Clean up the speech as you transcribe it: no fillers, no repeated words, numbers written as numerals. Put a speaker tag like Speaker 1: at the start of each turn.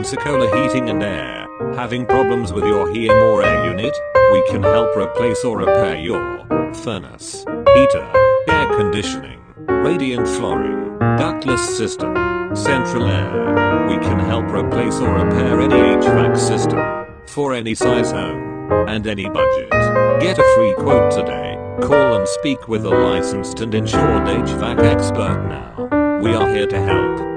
Speaker 1: Pensacola Heating and Air. Having problems with your heating or air unit? We can help replace or repair your furnace, heater, air conditioning, radiant flooring, ductless system, central air. We can help replace or repair any HVAC system for any size home and any budget. Get a free quote today. Call and speak with a licensed and insured HVAC expert now. We are here to help.